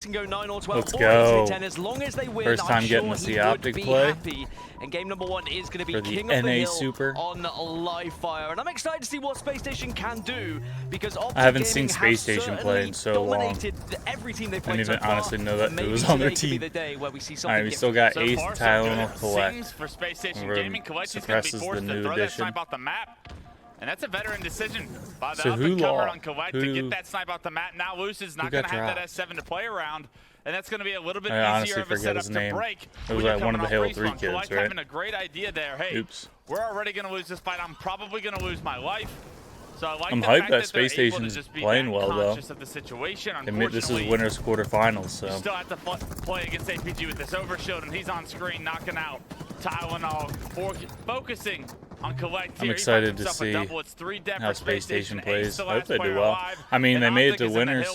Can go 9 or 12 Let's or go. 10 as long as they win. First time I'm getting sure to see he would OpTic be play. happy. And game number 1 is going to be For the King of the NA Hill Super. on live fire. And I'm excited to see what Spacestation can do because OpTic I haven't seen Gaming Spacestation play in so long. dominated every team they I played didn't even so far. honestly know that it Maybe was on their today could be team. the day where we see something Alright, we still different. got Ace, far, so Tylenol, good. Collect. Seems for Spacestation We're Gaming, Collect is going to be suppresses forced the to new throw that edition. snipe off the map. And that's a veteran decision by the So up who and comer law? on Collect Who- to get that snipe off the map. Now Loose is not got going to have dropped? that S7 to play around. And that's going to be a little bit I honestly easier of a forget setup his to name. break. It was when like you're one of the coming Halo off 3 respawn. kids, Collect right? having a great idea there. Hey, Oops. we're already going to lose this fight. I'm probably going to lose my life. So I like I'm the hyped fact that they're able to Spacestation's just be playing that well, though. conscious of the situation. Admit this is Unfortunately, winners quarterfinals, so you still have to play against APG with this overshield, and he's on screen knocking out Tylenol, focusing on Collect. I'm excited to see how Spacestation plays. I hope they do well. I mean, they made it to winners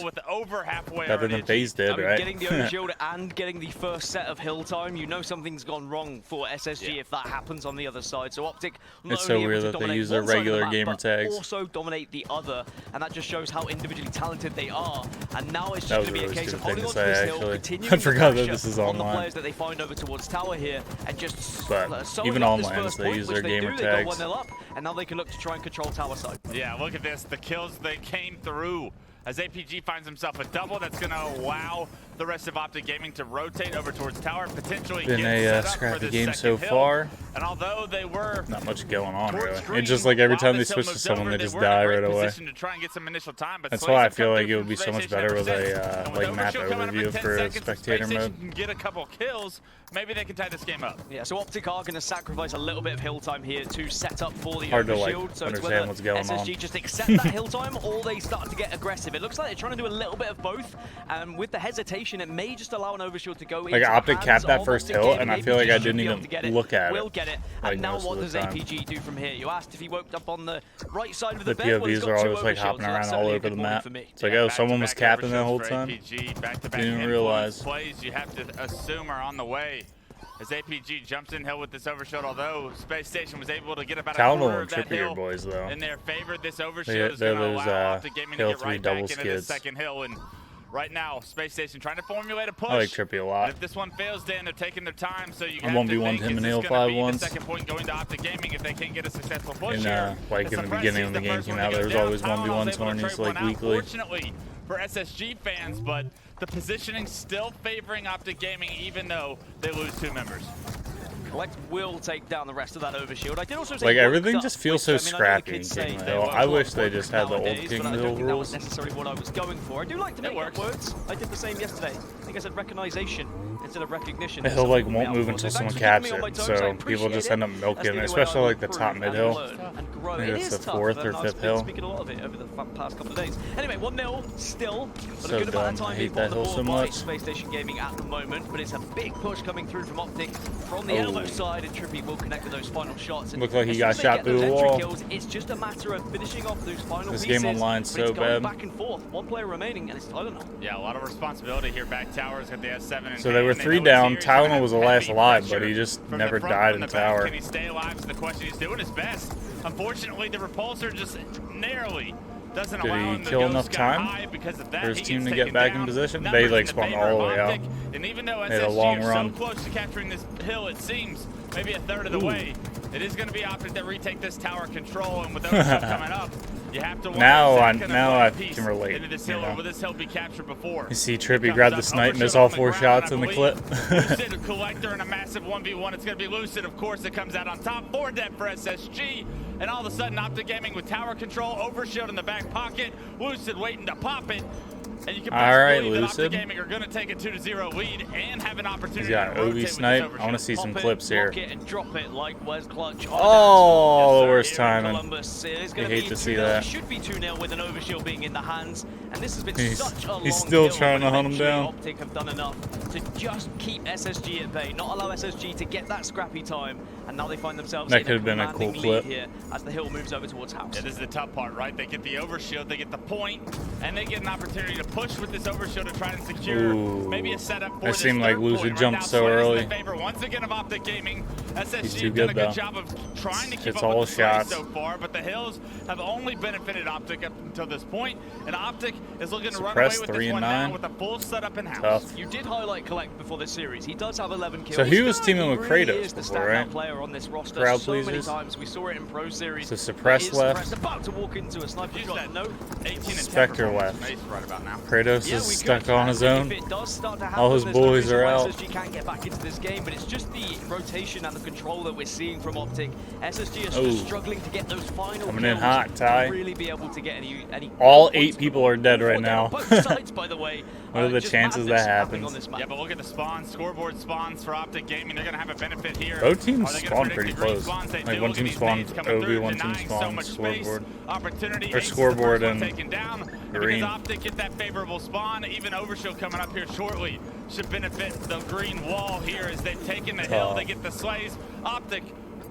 better than FaZe did, I mean, right? getting the overshield and getting the first set of hill time, you know something's gone wrong for SSG if that happens on the other side. So OpTic not It's so only able weird to that they dominate use their one side of the regular map, gamer but tags. also dominate the other, and that just shows how individually talented they are. And now it's That just was going to be a a really case of stupid thing holding to on to say, this hill, actually. continuing I forgot the that this is on the online. players that they find over towards tower here, and just But sewing even up this online, first they point, use which their they gamer do. They go tags. 1-0 up, and now they can look to try and control tower side. Yeah, look at this. The kills, they came through. As APG finds himself a double, that's going to allow the rest of OpTic Gaming to rotate over towards tower, potentially Been get a set up for scrappy this game so second hill. far. And although they were Not much going on, towards really. screen It's just like every while time they this hill switch to moved someone, over, they they just were in a die great right away. position to try and get some initial time, but That's Slays why I have feel come like through it would from be so much Spacestation better with ever a since. And like with map Overshield coming up in overview 10 for seconds, spectator Spacestation mode. can get a couple kills. Maybe they can tie this game up. Yeah, so OpTic are going to sacrifice a little bit of hill time here to set up for the Hard to, like, overshield. So it's understand whether what's going SSG on. just accept that hill time or they start to get aggressive. It looks like they're trying to do a little bit of both. With the hesitation, it may just allow an overshield to go Like, into OpTic the hands capped that of first OpTic hill, Gaming. and I feel like APG I should didn't be able even to get it, look at it. will get it. Like, And now most what of does the time. APG do from here? You asked if he woke up on the right side of the The bed. Well, he's POVs got are two always like overshields, hopping so that's around all certainly a over good the morning map. for me. It's like, oh, someone was Back-to-back capping that whole overshields for time. APG, back-to-back Didn't influence realize. plays you have to assume are on the way. As APG jumps in hill with this overshield, although Spacestation was able to get about a Tylenol quarter and of that Trippier hill boys, though. in their favor. This overshield They're is going to those, allow OpTic Gaming to Hill get 3 right back double into this skids. second hill. And right now, Spacestation trying to formulate a push. I like Trippy a lot. And if this one fails, Dan, they're taking their time. So you I have to 1v1'd think, him is in this Hill gonna 5 be the once. second point going to OpTic Gaming if they can't get a successful push In, here? like, As in the Press beginning sees when the game first came one out, to there go was down. always Tylenol's 1v1 able to tourneys, trade like, one out, weekly. Fortunately for SSG fans, but the positioning still favoring OpTic Gaming even though they lose 2 members. Collect will take down the rest of that overshield. I did also say Like, worked everything up, just feels which, so I mean, I know the scrappy in kids say King of they Hill. work I a lot wish they work just had the old nowadays, King but of I Hill don't think that was rules. necessarily what I was going for. I do like to make up works. words. I did the same yesterday. I think I said recognition instead of recognition. The hill like Something won't out move for. until So someone thanks for caps keeping me on my it, toes. so I people appreciate just it. end up That's milking the it, only way especially I like the improve top mid and hill. learn and grow. I think It it's is the tough, 4th and or I've 5th been hill. speaking a lot of it over the past couple of days. Anyway, 1-0 still, but So a good amount of dumb. I time hate being put on that the hill board so by much. Spacestation Gaming at the moment, but it's a big push coming through from OpTic from the Oh. elbow side, and Trippy will connect with those final shots. And Looked like he as soon got as they shot get through those the entry wall. kills, it's just a matter of finishing off those final This pieces. game online's but it's so going bad. back and forth. One player remaining, and it's Tylenol. Yeah, a lot of responsibility here. Back Tower's got the S7 in So they were hand. 3 know down. it's here. He's gonna Tylenol was the have last heavy alive, but pressure he just from the never front, died from in the back. tower. Can he stay alive is the question. He's doing his best. Unfortunately, the repulsor just narrowly doesn't Did allow he him to kill go enough sky time high because of that. for his He team gets to get taken back in down. position? Numbers They, in like, the spawned favor all the of way out. OpTic. And even though They had a SSG long are run. so close to capturing this hill, it seems maybe a third of the Ooh. way. It is going to be OpTic that retake this tower control, and with overshield coming up, you have to wonder, Now is that I- gonna now put a I piece can relate, into this you hill, or know. will this hill be captured before? You see Trippy Comes grab the up, snipe, miss overshield all on the 4 ground, shots I in the believe. clip. Lucid, Collector in a massive 1v1. It's going to be Lucid, of course, that comes out on top. 4 dead for SSG. And all of a sudden, OpTic Gaming with tower control, overshield in the back pocket. Lucid waiting to pop it. And you can All right, believe that Lucid. OpTic Gaming are going to take a 2-0 lead and have an opportunity He's got to rotate OV with snipe. this I want to overshield. see some Pop it, clips here. block it, and drop it like Wes Clutch. Oh, the Yes, worst sir, here in timing. Columbus. It is You gonna hate be to 2-0. see that. It should be 2-0 with an overshield being in the hands. And this has been He's- such a long he's still hill, trying but to hunt him eventually down. OpTic have done enough to just keep SSG at bay, not allow SSG to get that scrappy time, and now they find themselves That in could have been a cool lead clip here as the hill moves over towards house. Yeah, this is the tough part, right? They get the overshield, they get the point, and they get an opportunity to push with this overshield to try and secure maybe a setup for It this seemed like Lucid jumped so Slayer's early. in the favor once again of OpTic Gaming. He's SSG too done a good, good though. job of trying to keep It's up all with the Slayer shots. so far, but the hills have only benefited OpTic up until this point, and OpTic is looking to run away Suppressed with 3 this one and 9. now with a full setup in house. Tough. You did highlight Collect before this series. He does have 11 kills. So he was teaming with He really Kratos is the before, standout right? player on this roster. Crowd so many pleasers. times we saw it in Pro Series. So Suppress Is left. Suppress about to walk into a sniper Use shot. that No. 18 and 10 Spectre performance left. from Ace right about now. Kratos Yeah, is we stuck could. on his If own. it does start to happen, All his there's no boys reason are why out. SSG can't get back into this game, but it's just the rotation and the control that we're seeing from OpTic. SSG is just struggling to get those final Coming in kills hot, Ty. to really be able to get any All points 8 people are dead right now. on both sides, by the way. What are the Just chances madness that happening happens? on this map. Yeah, but look at the spawns, scoreboard spawns for OpTic Gaming. They're going to have a benefit here. Both teams Are they gonna spawn predict pretty the green close. spawns? They Like do. one Look at team these spawned nades coming Obi, through, one team denying so spawned much space. scoreboard. Opportunity. Or Ace is the scoreboard first one and taken down. And green. because OpTic get that favorable spawn, even Overshield coming up here shortly should benefit the green wall here as they've taken the hill. They get the slays. OpTic,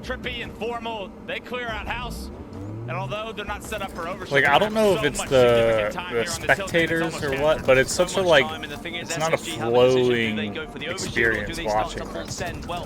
Trippy, and Formal, they clear out house. And although they're not set up for Overshield, Like, I don't know if it's the spectators or what, but it's such a, like, it's not a flowing experience watching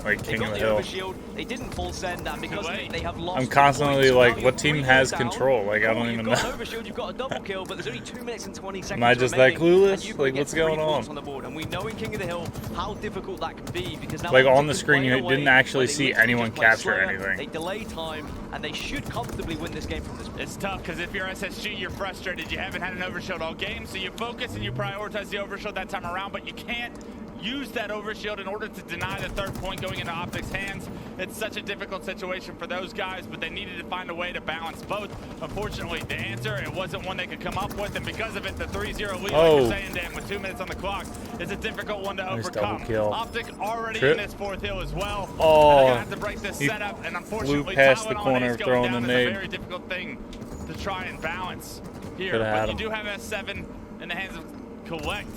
like King of the Hill. They didn't full send, and because they have lost I'm constantly points, like, now what you're team 3 has down. control? Like, I don't Cool, even you've got know. an Overshield, you've got a double kill, but there's only 2 minutes and 20 seconds Am I just that remaining, clueless? and you could Like, get what's 3 going points on? the board, and we know in King of the Hill how difficult that can be, because now Like, OpTic on the can screen, play you away didn't actually where they see literally anyone just play capture Slayer, anything. They delay time, and they should comfortably win this game from this point. It's tough because if you're SSG, you're frustrated. You haven't had an overshield all game, so you focus and you prioritize the overshield that time around, but you can't use that overshield in order to deny the 3rd point going into OpTic's hands. It's such a difficult situation for those guys, but they needed to find a way to balance both. Unfortunately, the answer, it wasn't one they could come up with, and because of it, the 3-0 lead, like you're saying, Dan, with 2 minutes on the clock, is a difficult one to overcome. OpTic already in this 4th hill as well. And they're going to have to break this setup, and unfortunately, past the Talon corner, Ace going throwing down the is a nade. very difficult thing to try and balance here. Could've had But you him. do have S7 in the hands of Collect.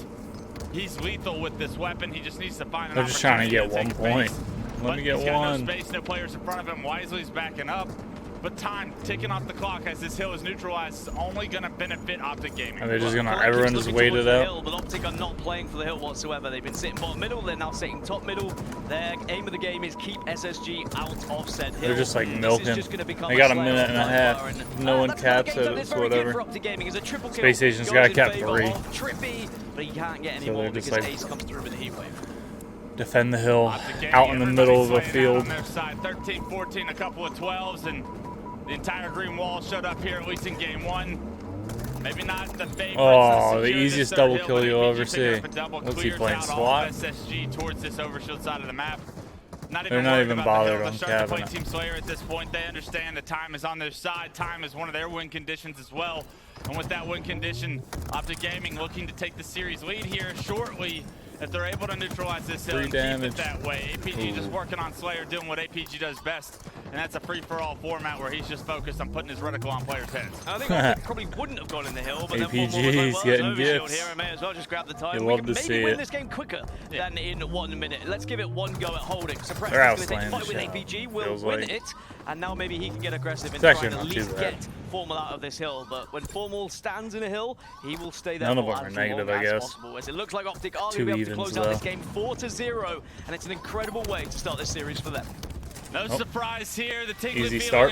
He's lethal with this weapon. He just needs to find an They're just trying to get opportunity 1 take point. base. Let me get He's got one. no space, no players in front of him. Wisely's backing up. But time ticking off the clock as this hill is neutralized is only going to benefit OpTic Gaming. Are they just gonna? Collect Everyone keeps just looking waited towards the out. hill, but OpTic are not playing for the hill whatsoever. They've been sitting bottom middle, they're now sitting top middle. Their aim of the game is keep SSG out of said hill. They're just like This is milking. just gonna become They got a Slayer minute and a on half. fire, and, No one that's another caps game it. that is It's very good whatever. for OpTic Gaming. It's a triple kill. Space Station's Goes got in kept favor 3. of Trippy, but he can't get any So more they're just because like- Ace comes through with a heat wave. Defend the hill, OpTic Gaming, out in the middle of a everybody's laying out field. on their side. 13, 14, a couple of 12s, and the entire green wall showed up here, at least in game 1. Maybe not the favorites. Oh, the easiest double kill you'll ever see. What's What's he playing, SWAT? SSG towards this overshield side of the map. They're not even bothered on They're starting to play cabinet. Team Slayer at this point. They understand that time is on their side. Time is one of their win conditions as well. And with that win condition, OpTic Gaming looking to take the series lead here shortly. If they're able to neutralize this hill and keep it that way. APG just working on Slayer, doing what APG does best. And that's a free-for-all format where he's just focused on putting his reticle on players' heads. I think OpTic probably wouldn't have gone in the hill, but then APG one more was like, is well, getting there's Overshield gifts. here, I may as well just grab the time. You We love can to maybe see win it. this game quicker than in 1 minute. Let's give it one go at holding. Suppress They're is going to take outslaying the fight the with shit out, APG, will feels win like. it, and now maybe he can get aggressive and It's try actually and at not too least bad. get Formal out of this hill. But when Formal stands in a hill, he will stay there None of for them are as negative, long I as guess. possible. As it looks like OpTic are going to Two be able to evens, close out this though. game 4-0, and it's an incredible way to start this series for them. No surprise here. The tingly Easy feeling start,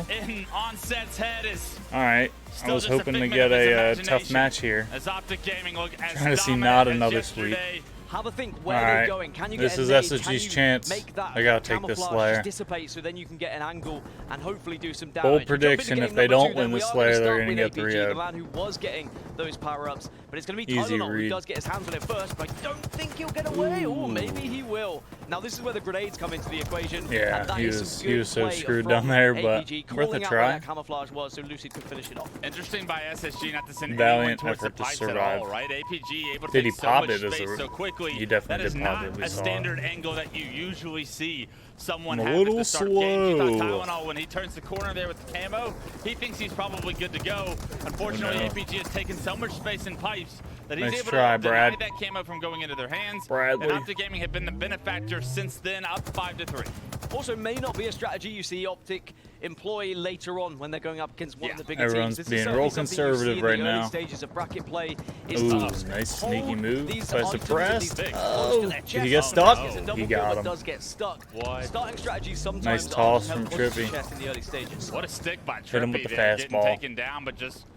4-0. in Onset's head is Alright, I still was just a hoping to figment get of his a tough imagination match here. As OpTic Gaming look as Trying to see dominant not as another sweep. yesterday. Have a think where Alright, they're going. Can you this get a is nade? SSG's Can you chance. make that I gotta take this camouflage Slayer. just dissipate so then you can get an angle and hopefully do some damage. Bold We jump into prediction, game if they number don't 2, win then we the are Slayer, they're start gonna with get APG, 3-0'd. the man who was getting those power-ups. But it's going to be Easy Tylenol who read. does get his hands on it first, but I don't think he'll get away. Or maybe he will. Now this is where the grenades come into the equation. Yeah, and that he is was- some he good was so play screwed from down there, but APG, worth a calling out try. where that camouflage was so Lucid could finish it off. Interesting by SSG not to send Valiant anyone towards the effort to pipes survive. at all, right? APG able to Did he take so pop much it as space a- so quickly. He definitely that is did pop not it, we a saw it. standard angle that you usually see someone I'm a have at little the start of games. You slow. thought Tylenol, when he turns the corner there with the camo, he thinks he's probably good to go. Unfortunately, Oh, no. APG has taken so much space in pipes that he's Nice able try, to deny Brad. that camo from going into their hands. Bradley. And OpTic Gaming have been the benefactor since then, up 5-3. Also, may not be a strategy you see OpTic employ later on when they're going up against one of the bigger Everyone's teams. being real conservative right now. Stages of bracket play is Ooh, to nice hold sneaky move these by items and Suppressed. these Oh, to their did he chest. get stuck? It's a double He kill, got but him. does get stuck. What? Starting strategies sometimes Nice are toss held from close to Trippy. chest in the early stages. What a stick by Trippy Hit him with the there, getting fastball. taken down, but just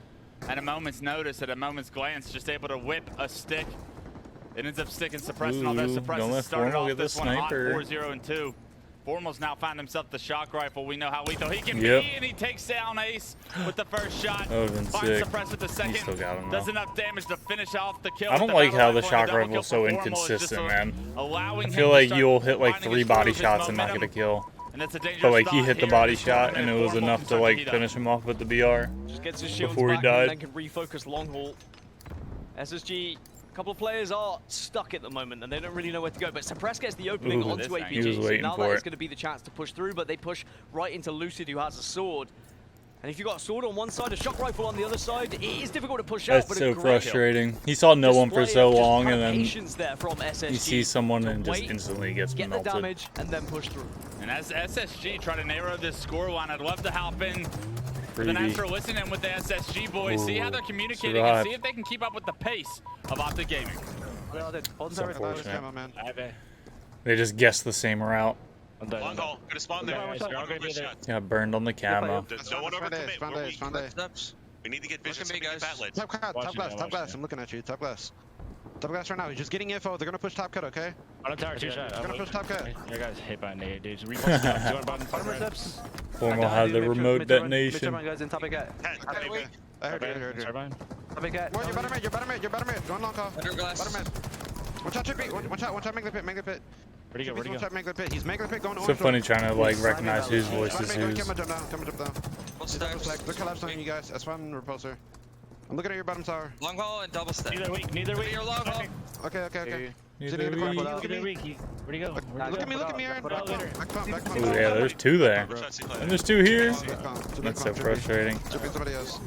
at a moment's notice, at a moment's glance, just able to whip a stick. It ends up sticking Suppressing, although Ooh, don't Suppressing let started Formal off get the this one hot, sniper. 4-0-2. Formal's now found himself the shock rifle. We know how lethal he can Yep. be, and he takes down Ace with the first shot. That would've been Finds sick. Suppress with the second. still got him, though. Does enough damage to finish off the kill. I don't with like the how the battle shock rifle, and rifle's so double kill for Formal is just inconsistent, man. allowing I him feel to like start you'll hit like finding 3 his body groove, his shots and not get a momentum. kill. And that's a dangerous But like he thought hit the here body in this shot tournament, and it was Formal enough can to start like heat up. finish him off with the BR. Just gets his shields Before he back died. and then can refocus long haul. SSG, a couple of players are stuck at the moment and they don't really know where to go. But Suppress gets the opening Ooh, onto this APG. he was So waiting now for that is it. going to be the chance to push through, but they push right into Lucid, who has a sword. And if you've got a sword on one side, a shock rifle on the other side, it is difficult to push out. That's But so a great frustrating. He saw no one for display so of just long kind and of then patience there from SSG he sees someone to and just wait, instantly gets get the melted. damage, and then push through. And as SSG try to narrow this scoreline, I'd love to hop in for the Freebie. natural listening with the SSG boys, see how they're communicating, survive. and see if they can keep up with the pace of OpTic Gaming. Unfortunate. They just guessed the same route. Long haul, gonna spawn there. Got burned on the camo. There's no one overcommit. We're weak. We need to get vision so we can get fat lids. Top glass, I'm looking at you, top glass. Top glass right now, he's just getting info, they're gonna push top cut, okay? On tower, 2 shot. They're gonna push top cut. Your guys hit by nade, dudes. Repost top. Do you want bottom steps? Formal had the remote detonation. Guys in top of cat. I heard you. Turbine. Top of cat. You're better mid. Going long call. Better mid. Watch out, Trippy. Watch out, make the pit. Where'd he go? Watch out, make the pit. He's making the pit going So orange. funny trying to like recognize whose voice is whose. Come jump down. They're collapsing on you guys. That's why I'm repulsor. I'm looking at your bottom tower. Long haul and double step. Neither weak. Your long haul. Okay. Neither weak. Look at me. Where'd he go? Look at me, Aaron. Back pump. Ooh, yeah, there's 2 there. And there's 2 here. Back pump. That's so frustrating. Tripping somebody else.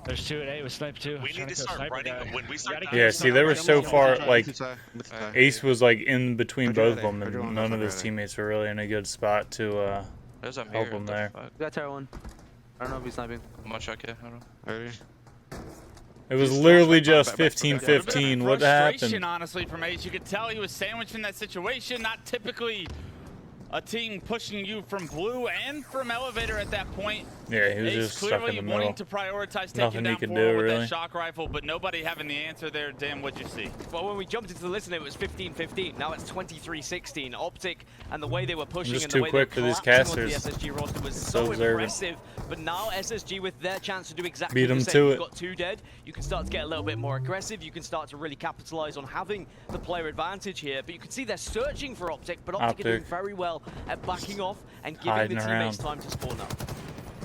There's 2 at A with snipe 2. We need to start running when we start. Yeah, see, they were so far, like, With the tie. Ace was like in between Where'd you both go of them, there? Where'd you and go? none of his Where'd teammates were really in a good spot to There's him help here. him there. Got tower 1. I don't know if he's sniping. I'm not sure, okay. I don't know. Ready? It was literally just back. 15-15. What happened? Frustration, honestly, from Ace. You could tell he was sandwiched in that situation. Not typically a team pushing you from blue and from elevator at that point. Yeah, he was Ace just stuck in clearly the wanting middle. to prioritize taking Nothing he down could forward do, with really. that shock rifle, but nobody having the answer there. Dan, what'd you see? Well, when we jumped into the listen, it was 15-15. Now it's 23-16. OpTic and the way they were pushing Just and too the way quick they for were these collapsing onto casters. the SSG roster was So so observant. impressive. But now SSG with their chance to do exactly Beat the 'em same. to You've it. got 2 dead. You can start to get a little bit more aggressive. You can start to really capitalize on having the player advantage here. But you can see they're searching for OpTic, but OpTic are doing OpTic. very well at backing off and giving Hiding the teammates around. time to spawn up.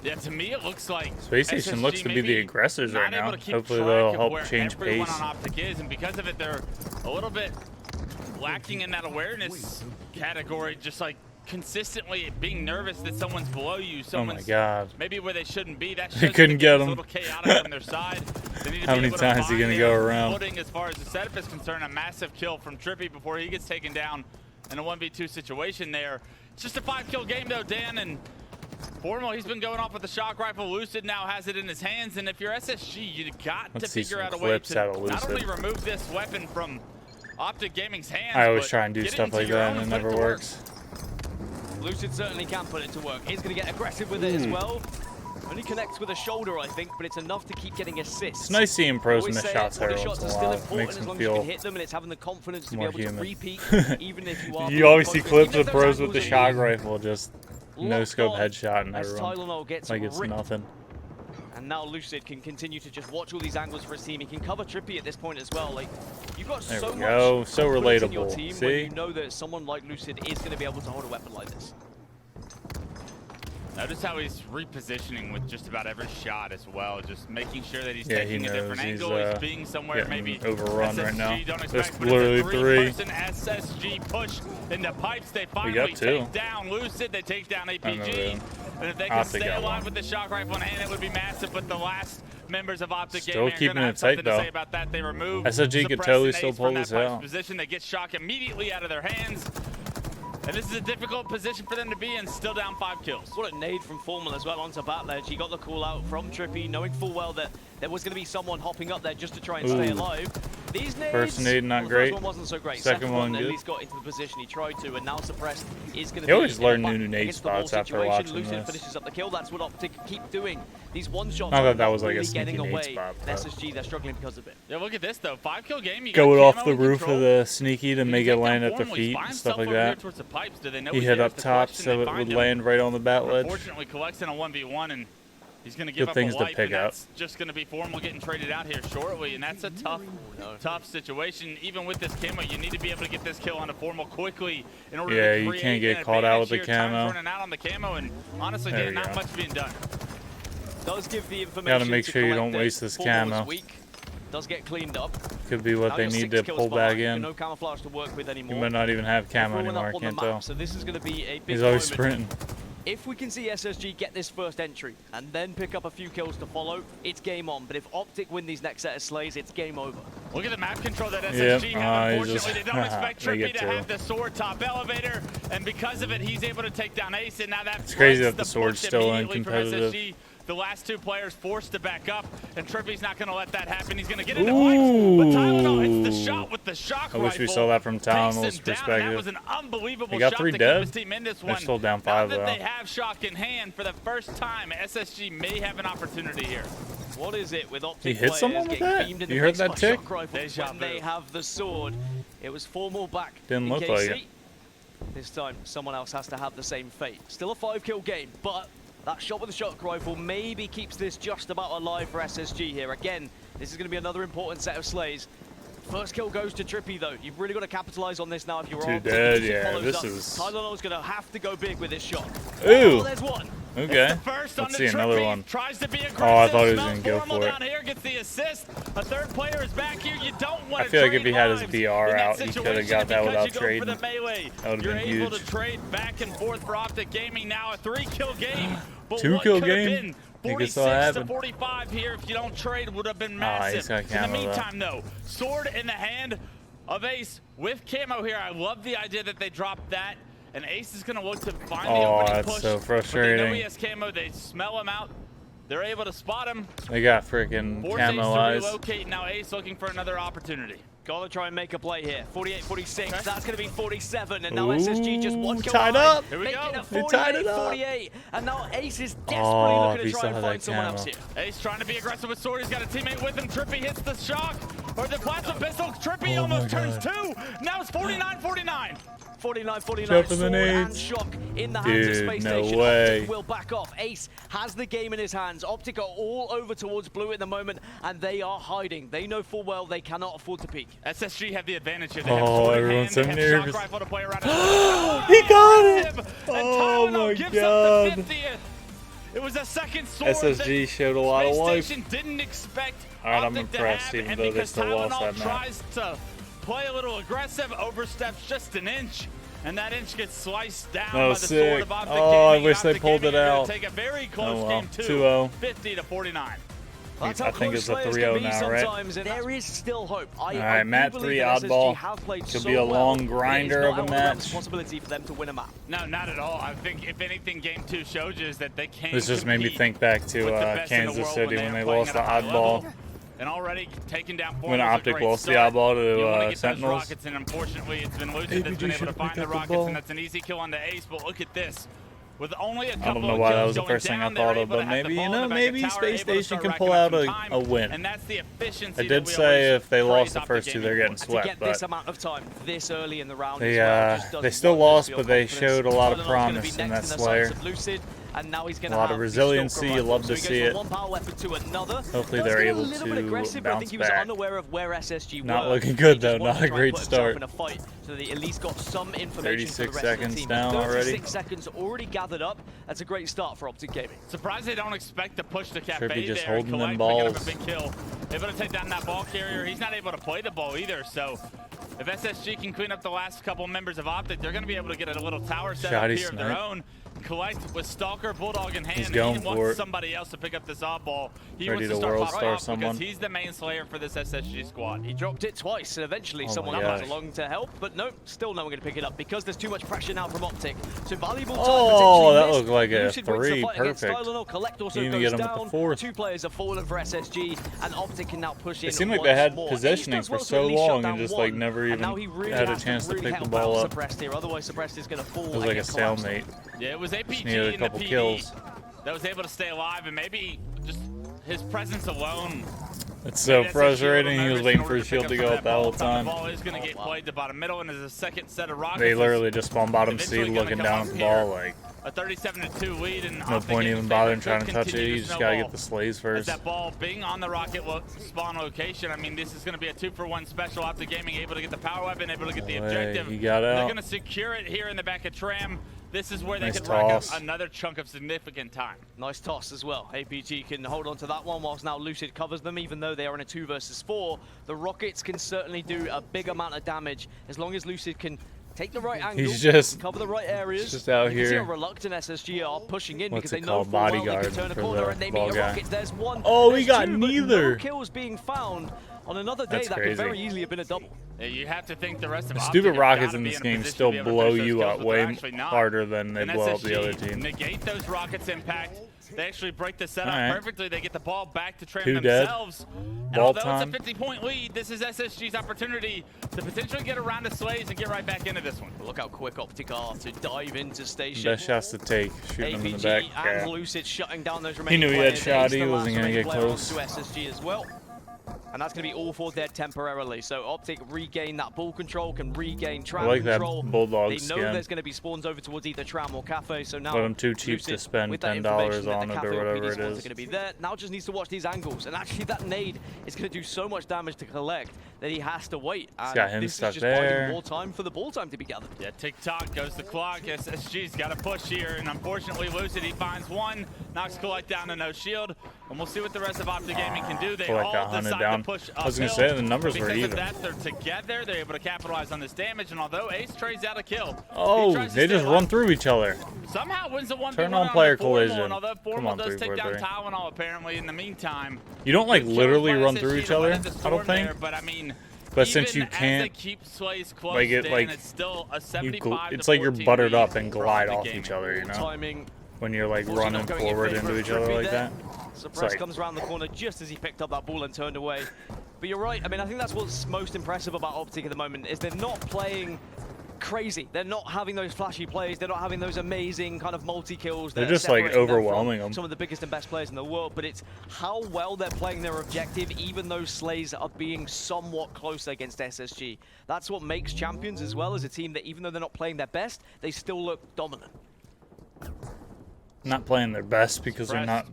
Yeah, to me, it looks like Spacestation SSG looks to be the maybe aggressors right not able now. to keep Hopefully track they'll of help where change everyone pace. on OpTic is, and because of it, they're a little bit lacking in that awareness category, just like consistently being nervous that someone's below you, Oh my someone's god. maybe where they shouldn't be. That They shows couldn't the get game's him. a little chaotic on their side. They need to How be many able to times is he find gonna their go around? footing as far as the setup is concerned. A massive kill from Trippy before he gets taken down in a 1v2 situation there. It's just a 5-kill game though, Dan, and Formal, he's been going off with the shock rifle. Lucid now has it in his hands, and if you're SSG, you got Let's to see figure some out a way clips to out of not only Lucid. remove this weapon from OpTic Gaming's hands, I always but try and do get it stuff into like your that own and it and put never to work. works. Lucid certainly can put it to work. He's going to get aggressive with it as well. Only connects with a shoulder, I think, but it's enough to keep getting assists. It's nice seeing pros Always miss say shots every body once shots in are a still while. It important makes as them long as you can feel hit them, and it's having the confidence to be more able human. to repeat, even if you are. You always see being clips focused. of pros Even with the if those shock angles rifle, just are no scope locked on headshot and as everyone. Tylenol gets Like it's ripped. nothing. And now Lucid can continue to just watch all these angles for his team. He can cover Trippy at this point as well. Like, you've got There so we much go. So confidence in your relatable. team See? when you know that someone like Lucid is going to be able to hold a weapon like this. Notice how he's repositioning with just about every shot as well, just making sure that he's Yeah, he taking a different knows he's, angle. He's being somewhere getting maybe overrun right SSG now. don't There's expect, but literally it's a 3. three-person SSG push into pipes. They got finally 2. take down Lucid. They take down APG. know And if they can OpTic stay got alive one. with the shock rifle in hand, it would be massive. But the last members of OpTic Still Gaming are keeping gonna it have tight, something to though. say about that. They remove SSG could Suppress totally and still Ace pull from this that out. position. They get Shock immediately out of their hands. And this is a difficult position for them to be in, still down 5 kills. What a nade from Formal as well onto Batledge. He got the call out from Trippy, knowing full well that there was going to be someone hopping up there just to try and stay alive. These nades, First nade not the great. First one wasn't so great. Second one at good. least got into the position he tried to, and now Suppressed is going to be... You always learn in a new nade against the wall spots after situation. watching Lucid this. finishes up the kill. That's what OpTic keep doing. These one shots Not are that that was like a really sneaky getting nade away. spot, And but- SSG, they're struggling because of it. Yeah, look at this though. 5-kill game. You Going got off Camo the in roof control. of the sneaky to He make can it take land down at the Formal. He feet finds and stuff himself like over here that. towards the pipes. Do they know He he's hit there? up That's the top question. so They it find would him. land right on the bat ledge. Unfortunately, collects in a 1v1 and he's going to Good give up things a to life, pick and up. that's just going to be Formal getting traded out here shortly, and that's a tough situation. Even with this camo, you need to be able to get this kill onto Formal quickly in order Yeah, to you create can't get an caught out with advantage the here. Time's camo. running out on the camo, and honestly, There there's we not go. much being done. Does give the information Gotta make to sure you collect don't that waste this Formal was camo. weak. Does get cleaned up. Could be what Now they you're need 6 to kills pull back behind. in. No camouflage to work with anymore. He might not even have camo Everyone anymore, up I on the can't map, tell. So this is going to be a big He's always moment. sprinting. If we can see SSG get this first entry and then pick up a few kills to follow, it's game on. But if OpTic win these next set of slays, it's game over. Look at the map control that Yep. SSG have. He Unfortunately, just- they don't expect they Trippy get to to. have the sword top elevator, and because of it, he's able to take down Ace, and now that It's crazy breaks that the sword's push still immediately from uncompetitive. SSG. The last 2 players forced to back up, and Trippy's not going to let that happen. He's going to get into Ooh. pipes, but Tylenol hits the shot with the shock I wish we rifle. saw that from Takes him Tylenol's down, and perspective. that was an unbelievable He got shot 3 to dead. keep his team in this They're one. still down Now 5 that though. they have shock in hand for the first time, SSG may have an opportunity here. What is it with OpTic He hit players someone with getting that? beamed in You the heard face that by tick? shock rifles Deja when they vu. have the sword? It was Formal back Didn't in look KC. like it. This time, someone else has to have the same fate. Still a 5-kill game, but that shot with the shock rifle maybe keeps this just about alive for SSG here. Again, this is going to be another important set of slays. First kill goes to Trippy, though. You've really got to capitalize on this now if you're 2 on. dead, yeah, this is- Tylenol's going to have to go big with this shot. Ooh. Oh, there's one. Okay. It's the first Let's on see the another Trippy. one. Tries to be aggressive. Oh, I thought he was Smells gonna go Formal for it. down here, gets the assist. A third player is back here. You don't want I to feel like trade if he had his lives VR in that out, he coulda situation, got that because without you go trading. For the melee. That would've You're been able huge. to trade back and forth for OpTic Gaming now. A 3-kill game. But 2-kill what could have game? been Think it's 46 all to happened. 45 here if you don't trade would have been he's massive. got In the camo, though. meantime, though, sword in the hand of Ace with camo here. I love the idea that they dropped that. And Ace is going to look to find the Oh, opening that's push. so But they know frustrating. he has camo. They smell him out. They're able to spot him. They got freaking Force Ace camo to eyes. relocate. Now Ace looking for another opportunity. Gotta try and make a play here. 48-46. That's going to be 47. And now Ooh, SSG just 1 kill tied behind. up. Here we Making go. it They tied it up. 48. And now Ace is desperately Oh, looking if he to try still and had find that someone camo. else here. Ace trying to be aggressive with sword. He's got a teammate with him. Trippy hits the shock. Or the plasma pistol. Trippy Oh almost my turns God. 2. Now it's 49-49. 49-49, Jump in the sword and nades. shock in the hands of Dude, Space no Station. way. OpTic will back off. Ace has the game in his hands. OpTic are all over towards blue at the moment, and they are hiding. They know full well they cannot afford to peek. SSG have the advantage here. They have Oh, sword in everyone's hand. so They have nervous. shock rifle to play around. He got it! Aggressive. Oh And Tylenol my gives God. up the 50th. It was a second sword SSG showed a lot of Space life. Station didn't expect Alright, I'm OpTic to impressed, have, even and though they because still lost Tylenol that map. tries to play a little aggressive, oversteps just an inch, and that inch gets sliced down Oh, by the sword sick. of OpTic Oh, I Gaming. wish they OpTic pulled Gaming it are gonna out. Take a very close Oh, well. game too, 2-0. 50-49. That's how I think close it's a slayers 3-0 can be now, right? sometimes, and there is still hope. I Alright, do map believe 3 that SSG oddball. have played Could so be a well long that it's grinder not of a out the realms match. of possibility for them to win a map. No, not at all. I think if anything, game 2 shows you is that they can't. This just made me compete think back with to the best in the Kansas world City when are they playing lost at the a high oddball. level. And already taking down When Formal is a OpTic great lost the start. oddball to, You wanna get those Sentinels. rockets, and unfortunately, it's been Lucid ABG that's been able to should've find picked the up the rockets, ball. and that's an easy kill on the Ace. But look at this. With only a I don't couple know of why that kills was the going first thing I down, they're thought of, able to but have the maybe, ball you in know, the back of maybe tower, Space able to Station start can racking pull up out some a time, win. And that's the efficiency I that did we say always if they lost praise the OpTic first two, Gaming they're for. getting To swept, get this but amount of time this early in the round they, as well, just they doesn't still wonder lost, feel but they confidence. showed a lot of Tylenol's gonna be promise in next that the Slayer. sights of Lucid, and now he's gonna A lot of have the resiliency, Stalker you love rifle. to So see he goes it. from one power weapon to another. Hopefully Does they're get able a little bit to aggressive, but I think bounce he was back. unaware of where SSG Not were. looking good, He just though. wanted Not to a try and great put himself start. in a fight so that he at least got some information for the 36 rest of the seconds team. down 36 already. seconds already gathered up. That's a great start for OpTic Gaming. Surprised they don't expect to push the cafe Trippy just there and holding them collect, picking up balls. a big kill. Able to take down that ball carrier. He's not able to play the ball either, so If SSG can clean up the last couple members of OpTic, they're going to be able to get a little tower set up Shoddy here of their own. Collect with Stalker, Bulldog in hand. He's going and he for wants it. somebody else to pick up this oddball. He Ready wants to to start world popping star off someone. because he's the main slayer for this SSG squad. He dropped it twice, and eventually Oh someone my comes gosh. along to help, but no, still no one going to pick it up because there's too much pressure now from OpTic. So valuable time. Oh, that missed. looked like a Lucid wins the 3. fight against Perfect. Tylenol. Collect also Didn't even goes get him with the down. 4th. 2 players have fallen for SSG, and OpTic can now push in. It seemed like once they had more. positioning Ace does for well to so at least shut long down and just one, like never and even now he really had a has chance to really pick the help ball out up. Suppressed here. Otherwise, Suppressed is going to fall. It was like a stalemate. Yeah, it was APG needed a in the couple PD kills. that was able to stay alive, and maybe just his presence alone. It's so That's frustrating. a He was in waiting order for his to pick shield to some go of up that the whole ball. time. The ball is going to get played to bottom middle, and there's a second set of rockets. They is literally just spawn bottom C eventually gonna looking come down up at the here. ball. Like, a 37-2 lead, and no OpTic point in even favor bothering could trying to touch it. continue You to just gotta snowball. get the slays As first. that ball being on the rocket spawn location, I mean, this is going to be a 2-for-1 special. OpTic Gaming able to get the power weapon, able to get the No way. objective. He got They're out. going to secure it here in the back of Tram. This is where they Nice could rack up toss. another chunk of significant time. Nice toss as well. APG can hold on to that one whilst now Lucid covers them. Even though they are in a 2 versus 4, the Rockets can certainly do a big amount of damage as long as Lucid can take the right angle, He's just- cover the right areas. just out you can see here. how reluctant SSG are pushing in What's because it they know called? full well they Bodyguard can turn a for corner the and they ball meet a guy. Rockets. There's one. Oh, he there's got 2, but neither. No kills being found. On another day, That's that crazy. could very easily have been a double. Yeah, you have to think the rest of The OpTic stupid have Rockets gotta in be this a game position still to be able to blow finish those you kills, up but way they're actually not. harder than they And blow up the SSG other team. negate those Rockets' impact. They actually break the setup All right. perfectly. They get the ball back to Tram 2 dead. themselves. And Ball although time. it's a 50-point lead, this is SSG's opportunity to potentially get around the slays and get right back into this one. Look how quick OpTic are to dive into Station. Best shots to take. Shooting him in the back. APG and Yeah. Lucid shutting down those remaining knew he had players. shot, Ace, he the wasn't last gonna remaining get player close. onto SSG as well. And that's going to be all for dead temporarily. So OpTic regain that ball control, can regain Tram I like that control. Bulldog They know skin. there's going to be spawns over towards either Tram or Cafe. So now But I'm too cheap to Lucid, spend with that $10 information that on the it or Cafe whatever PD it spawns is. are going to be there. Now just needs to watch these angles. And actually that nade is going to do so much damage to collect that he has to wait. And got him this stuck is just biding there. more time for the ball time to be gathered. Yeah, tick-tock goes the clock. SSG's got to push here, and unfortunately Lucid, he finds one, knocks Collect down to no shield, and we'll see what the rest of OpTic Gaming can do. They Collect all got hunted decide down. to push I was gonna uphill. say, the numbers were Because even. of that, they're together. They're able to capitalize on this damage, and although Ace trades out a kill, he Oh, tries to they stay just alive. run through each other. Somehow wins the 1v1 Turn on player the Formal, collision. and although Come Formal on, does take down 3-4-3. Tylenol apparently in the meantime. You don't like Good literally kills by run through SSG each to other, weather the I don't storm think. there, but I mean, But since even you as they can't, keep slays close, like it, Dan, like, it's still a you 75 it's to like you're 14 buttered lead up and for glide OpTic off Gaming. each other, you know? Timing. When you're like Unfortunately, running not going in forward favour into of each other Trippy like there. that. Suppress like- comes around the corner just as he picked up that ball and turned away. But you're right. I mean, I think that's what's most impressive about OpTic at the moment is they're not playing crazy. They're not having those flashy plays. They're not having those amazing kind of multi-kills. They're that are just, like, separating them from overwhelming them. Some of the biggest and best players in the world. But it's how well they're playing their objective, even though Slays are being somewhat closer against SSG. That's what makes champions as well as a team that even though they're not playing their best, they still look dominant. Not playing their best because they're not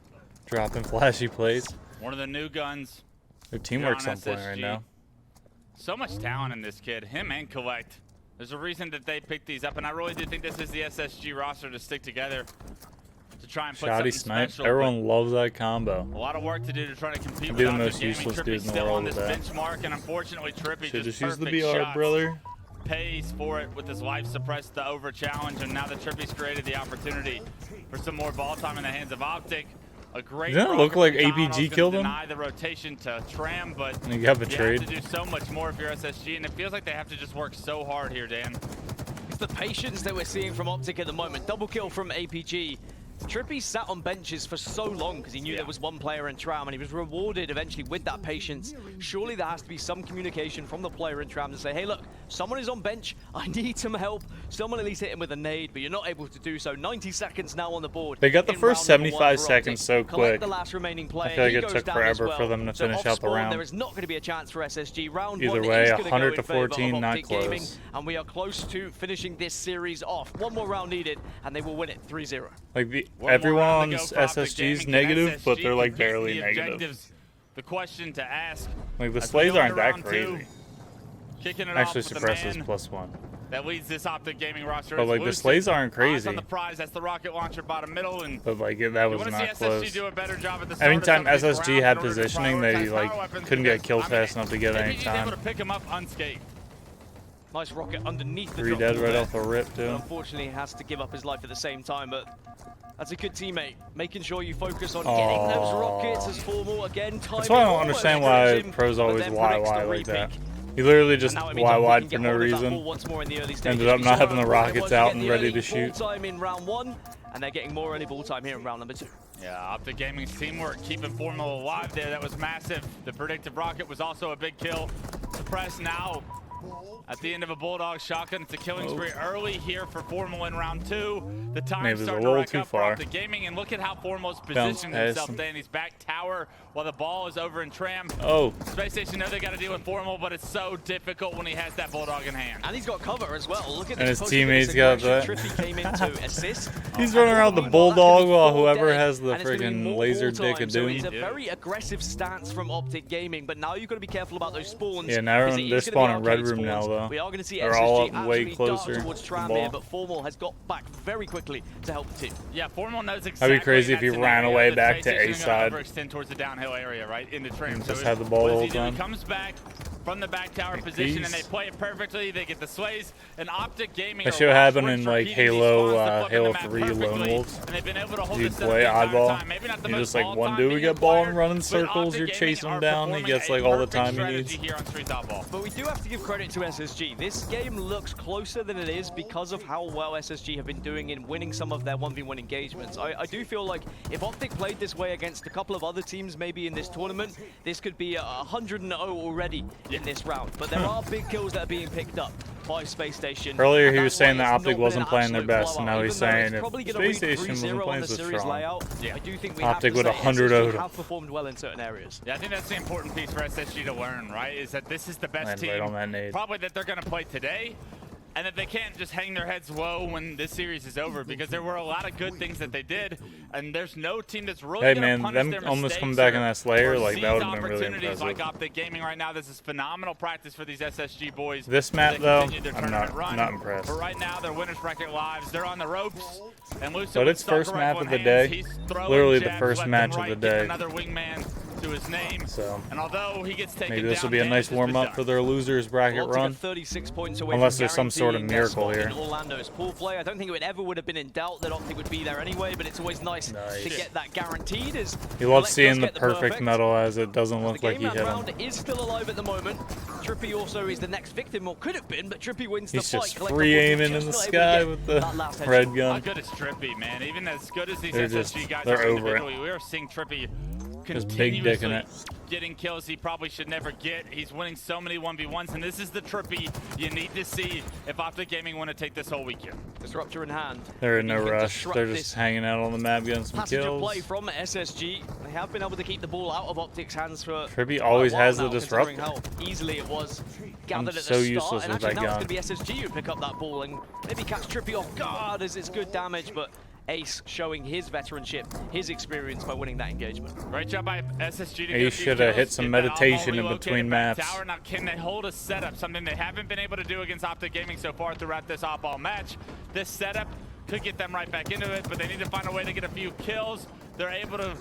dropping flashy plays. One of the new guns. Their teamwork's Down on point right SSG. now. So much talent in this kid, him and Collect. There's a reason that they picked these up, and I really do think this is the SSG roster to stick together to try and put Shoddy something snipe. special. Everyone loves that combo. A lot of work to do to try to compete Be with the OpTic most Gaming. useless Trippy's dude in the still world on this with that. benchmark, and unfortunately Trippy Should just just use the perfect BR, shots. brother. Pays for it with his life suppressed the over challenge, and now that Trippy's created the opportunity for some more ball time in the hands of OpTic. A great Doesn't it rocket look like from Donald's APG gonna killed him? deny the rotation to Tram, but And he got you betrayed. have to do so much more if you're SSG, and it feels like they have to just work so hard here, Dan. It's the patience that we're seeing from OpTic at the moment. Double kill from APG. Trippy sat on benches for so long because he knew there was one player in Tram and he was rewarded eventually with that patience. Surely there has to be some communication from the player in Tram to say, hey look, someone is on bench, I need some help. Someone at least hit him with a nade, but you're not able to do so. 90 seconds now on the board. They got the in first round number 75 one for seconds OpTic. so Collect quick. the last remaining player. I feel like He it goes took down as forever well. for them to So finish off out the spawn, round. There is not going to be a chance for SSG. Round Either one way, is gonna go 100 in to favor of 14, not OpTic Gaming, close. and we are close to finishing this series off. One more round needed, and they will win it 3-0. Like One more round everyone to on go for OpTic SSG's Gaming. Can negative, but SSG they're like complete barely the negative. objectives? The question to ask. Like the as we slays go aren't into that round two, crazy. Kicking it Actually, off with the suppress is man +1. that leads this OpTic Gaming roster. But is like the Lucid. slays aren't Eyes crazy. on the prize. That's the rocket launcher bottom middle, and But like that you was want to not see SSG close. do a better job at the start Anytime of some of these SSG rounds had in order to positioning, they prioritize like power weapons couldn't get because, kills I mean, fast enough to get any APG's able time. to pick him up unscathed. Nice rocket underneath the 3 drop dead wall right there. off the rip, too. Unfortunately, he has to give up his life at the same time, but that's a good teammate. Making sure you focus on getting those rockets as formal again. That's why I don't understand why pros always YY like that. He literally just YY'd for no reason. Ended up not having the rockets out and ready to shoot. Time in round 1, and they're getting more early ball time here in round number 2. Yeah, OpTic Gaming's teamwork keeping Formal alive there. That was massive. The predictive rocket was also a big kill. Suppressed now. At the end of a Bulldog shotgun, it's a killing spree early here for Formal in round 2. The time's starting to rack up for OpTic Gaming, and look at how Formal's positioning himself there. And he's back tower while the ball is over in Tram. Spacestation know they got to deal with Formal, but it's so difficult when he has that Bulldog in hand. And he's got cover as well. Look at and this his teammates got that. Trippy came in to assist. He's running around the Bulldog while whoever has the freaking laser dick of doom. So it's a very aggressive stance from OpTic Gaming, but now you've got to be careful about those spawns. Yeah, now they're spawning red room now, though. We are going to see they're SSG all up way closer towards Tram here, but Formal has got back very quickly to help the team. Yeah, Formal knows exactly. That'd be crazy if he ran away back to A side. Overextend towards the downhill area, right into Tram. Just had the ball the whole time. He comes back from the back tower position, and they play it perfectly. They get the slays, and OpTic Gaming. That should happen in like Halo 3 Lone Wolves. And they've been able to hold you play oddball. You just like one dude, we get ball and run in circles. You're chasing him down. He gets like all the time he needs. But we do have to give credit to SSG. This game looks closer than it is because of how well SSG have been doing in winning some of their 1v1 engagements. I do feel like if OpTic played this way against a couple of other teams maybe in this tournament, this could be 100-0 already in this round. But there are big kills that are being picked up by Spacestation. Earlier he was saying that OpTic wasn't playing their best, and now he's saying if Spacestation wasn't playing so strong, I do think we OpTic would 100-0'd have performed well in certain areas. Yeah, I think that's the important piece for SSG to learn, right? Is that this is the best team probably that they're going to play today. And that they can't just hang their heads low when this series is over, because there were a lot of good things that they did, and there's no team that's really going to punish their almost coming back in that Slayer, like that would have been really opportunities impressive. like OpTic Gaming right now. This is phenomenal practice for these SSG boys. This map though, I'm not impressed. But right now, their winners bracket lives. They're on the ropes, and but it's first map of the day, literally the first match of the day. Another wingman to his name. So and although he gets taken maybe this will be a nice warm up for their losers bracket run. 36 points away unless there's some sort of miracle here. Orlando's pool play. I don't think it would have been in doubt that OpTic would be there anyway, but it's always nice to get that guaranteed. You love seeing the perfect medal as it doesn't look like he hit him. Round is still alive at the moment. Trippy also is the next victim, or could have been, but Trippy wins the fight. He's just free aiming in the sky with the red gun. How good is Trippy, man? Even as good as these SSG guys are individually, we are seeing Trippy just big dick in it. Getting kills he probably should never get. He's winning so many 1v1s, and this is the Trippy you need to see if OpTic Gaming want to take this whole weekend. Disruptor in hand. They're in no rush. They're just hanging out on the map getting some kills. Play from SSG. They have been able to keep the ball out of OpTic's hands for Trippy always has the disruptor. How easily it was gathered I'm at so the start. useless And with actually that now gun. it's going to be SSG who pick up that ball and maybe catch Trippy off guard, as it's good damage, but Ace showing his veteranship, his experience by winning that engagement. Great job by SSG to Ace should have hit some meditation in between maps. Tower. Now, can they hold a setup? Something they haven't been able to do against OpTic Gaming so far throughout this off-ball match. This setup could get them right back into it, but they need to find a way to get a few kills. They're able to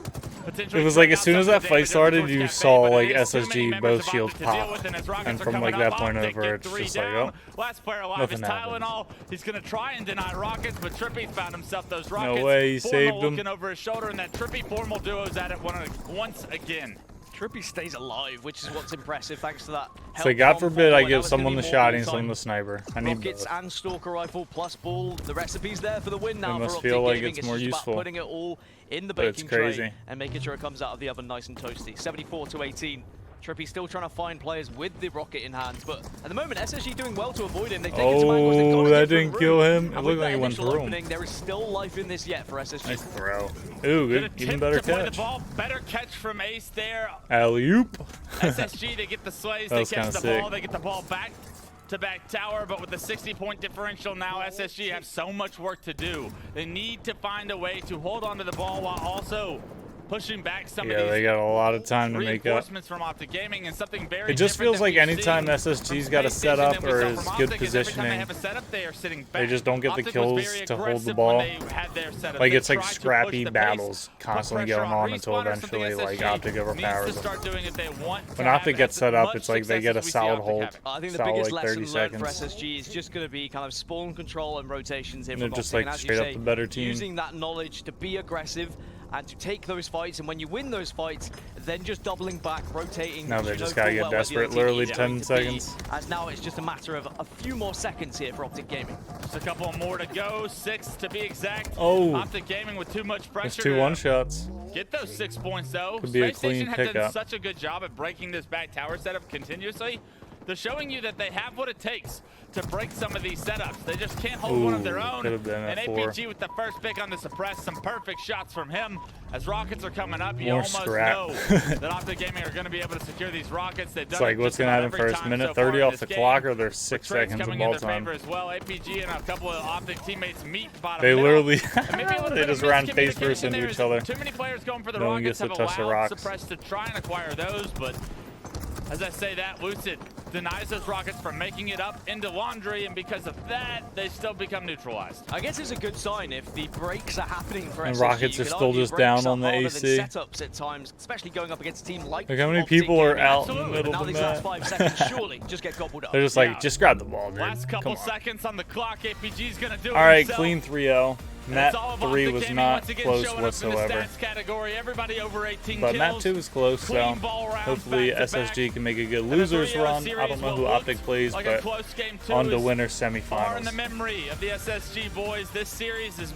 potentially... It was like as soon as that fight started, you saw like SSG both shields pop. And from like that point over, it's just like, oh, last player alive is Tylenol. He's going to try and deny rockets, but Trippy's found himself those rockets. No way, he saved him. Looking over his shoulder, and that Trippy Formal duo's at it once again. Trippy stays alive, which is what's impressive thanks to that. So God forbid I give someone the shot and someone the sniper. I need rockets both. and stalker rifle plus ball. The recipe's there for the win now. It must for feel like Gaming. it's more useful. Putting it all in the baking tray and making sure it comes out of the oven nice and toasty. 74-18. Trippy still trying to find players with the rocket in hand, but at the moment SSG doing well to avoid him. They've taken some angles. They've got to that didn't kill him. It looked like he went through him. There is still life in this yet for SSG. Nice throw. Ooh, good. Even better catch. Better catch from Ace there. Alley-oop. SSG, they get the slays, they catch the ball, they get the ball back to back tower, but with the 60-point differential now, SSG have so much work to do. They need to find a way to hold on to the ball while also pushing back some of Yeah, these they got a lot of time to make up. reinforcements from OpTic Gaming, and something very It just different feels that like we've anytime seen SSG's from got a Spacestation setup that we or saw is from good OpTic is every time they positioning, have a setup, they are sitting back. they just don't get the OpTic was kills very to hold the aggressive ball. when they had their setup. Like They it's like tried to push scrappy the pace, battles put constantly pressure going on Respawn until or something eventually like SSG OpTic needs overpowers to them. start doing if they want When to have OpTic gets as set up, much it's like they success get a as we see solid OpTic hold. having. I think the Solid, biggest like, lesson 30 learned for seconds. SSG is just going to be kind of spawn control and rotations here And from they're just, OpTic. like, And as you straight up say, the better team. using that knowledge to be aggressive and to take those fights, and when you win those fights, then just doubling back, rotating. Now because they you just know gotta full get well where the desperate, other team literally is 10 going to be, seconds. as now it's just a matter of a few more seconds here for OpTic Gaming. Just a couple more to go, 6 to be exact. Oh. OpTic Gaming with too much There's pressure. 2 to one-shots. Get those 6 points though. Could be a Spacestation clean have done pickup. such a good job at breaking this back tower setup continuously. They're showing you that they have what it takes to break some of these setups. They just can't hold one of their Ooh, own. could have been And at 4. APG with the first pick on the suppress, some perfect shots from him. As rockets are coming up, you More almost scrap. know that OpTic Gaming are going to be able to secure these rockets. They've done It's like, it what's just going to about happen every first? time Minute so far 30 in off this the game. clock, or there's With 6 trades seconds of coming in ball their time? favor as well. APG and a couple of OpTic teammates meet bottom They middle. literally, And maybe a little they bit just of ran face first miscommunication into there. each other. Too many players going for the No one rockets gets to have touch the allowed rocks. suppress to try and acquire those, but as I say that, Lucid denies those rockets from making it up into laundry, and because of that, they still become neutralized. I guess it's a good sign if the breaks are happening for And SSG. rockets You are could still argue just breaks down are on the harder AC. than setups at times, especially going up against a team like Look how many OpTic people are Gaming. out in the Absolutely. middle Now of the these last map. 5 seconds surely just get gobbled up. They're just Yeah. like, just grab the ball, dude. Last couple Come on. seconds on the clock, APG's gonna do it All right, himself. clean 3-0. Map It's all of 3 OpTic was Gaming not once again close showing up in whatsoever. the stats category. Everybody over 18 But kills. map 2 was close, so Clean ball rounds hopefully back to back. SSG can make a good And a losers 3-0 run. I series don't know what who looked OpTic plays, like a but close game two on to is winner far in the semifinals. memory of the SSG boys. This series is